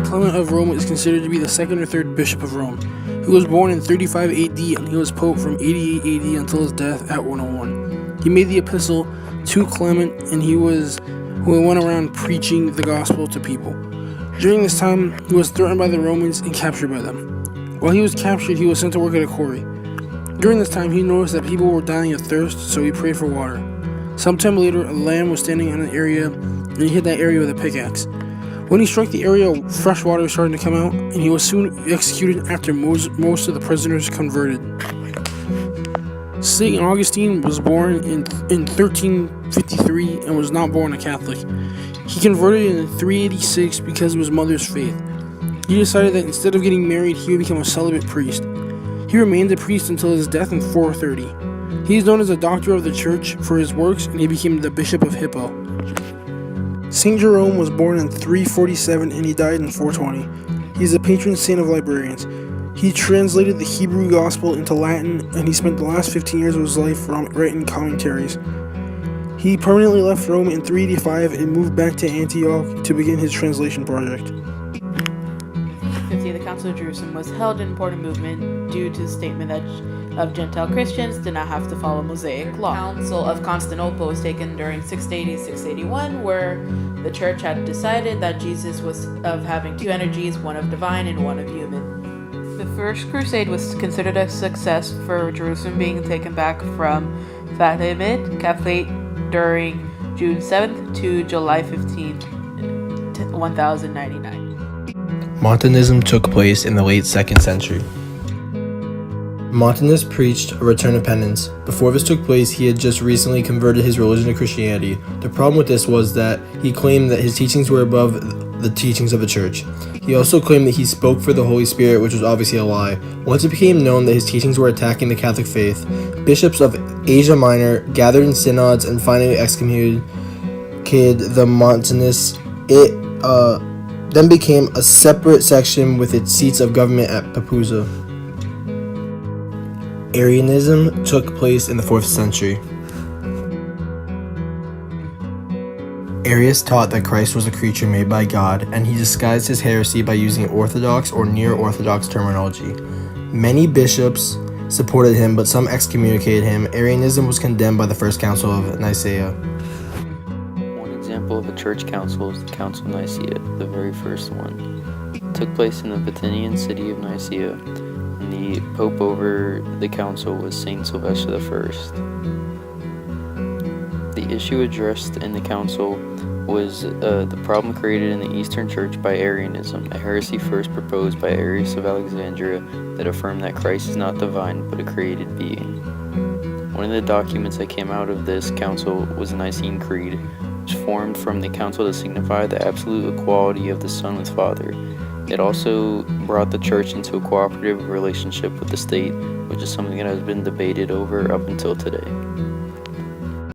Clement of Rome is considered to be the second or third bishop of Rome. He was born in 35 AD and he was pope from 88 AD until his death at 101. He made the epistle to Clement and he went around preaching the gospel to people. During this time, he was threatened by the Romans and captured by them. While he was captured, he was sent to work at a quarry. During this time, he noticed that people were dying of thirst, so he prayed for water. Sometime later, a lamb was standing on an area, and he hit that area with a pickaxe. When he struck the area, fresh water started to come out, and he was soon executed after most of the prisoners converted. St. Augustine was born in 1353 and was not born a Catholic. He converted in 386 because of his mother's faith. He decided that instead of getting married, he would become a celibate priest. He remained a priest until his death in 430. He is known as a doctor of the church for his works, and he became the bishop of Hippo. St. Jerome was born in 347 and he died in 420. He is the patron saint of librarians. He translated the Hebrew Gospel into Latin, and he spent the last 15 years of his life writing commentaries. He permanently left Rome in 385 and moved back to Antioch to begin his translation project. The Council of Jerusalem was held an important movement due to the statement that of Gentile Christians did not have to follow Mosaic law. The Council of Constantinople was taken during 680-681, where the church had decided that Jesus was of having two energies, one of divine and one of human. The First Crusade was considered a success for Jerusalem being taken back from Fatimid Caliphate during June 7th to July 15th, 1099. Montanism took place in the late 2nd century. Montanus preached a return of penance. Before this took place, he had just recently converted his religion to Christianity. The problem with this was that he claimed that his teachings were above the teachings of the church. He also claimed that he spoke for the Holy Spirit, which was obviously a lie. Once it became known that his teachings were attacking the Catholic faith, bishops of Asia Minor gathered in synods and finally excommunicated the Montanists. It then became a separate section with its seats of government at Pepuza. Arianism took place in the 4th century. Arius taught that Christ was a creature made by God, and he disguised his heresy by using orthodox or near-orthodox terminology. Many bishops supported him, but some excommunicated him. Arianism was condemned by the First Council of Nicaea. One example of a church council is the Council of Nicaea, the very first one. It took place in the Bithynian city of Nicaea, and the pope over the council was Saint Sylvester I. The issue addressed in the council was the problem created in the Eastern Church by Arianism, a heresy first proposed by Arius of Alexandria that affirmed that Christ is not divine but a created being. One of the documents that came out of this council was the Nicene Creed, which formed from the council to signify the absolute equality of the Son with Father. It also brought the church into a cooperative relationship with the state, which is something that has been debated over up until today.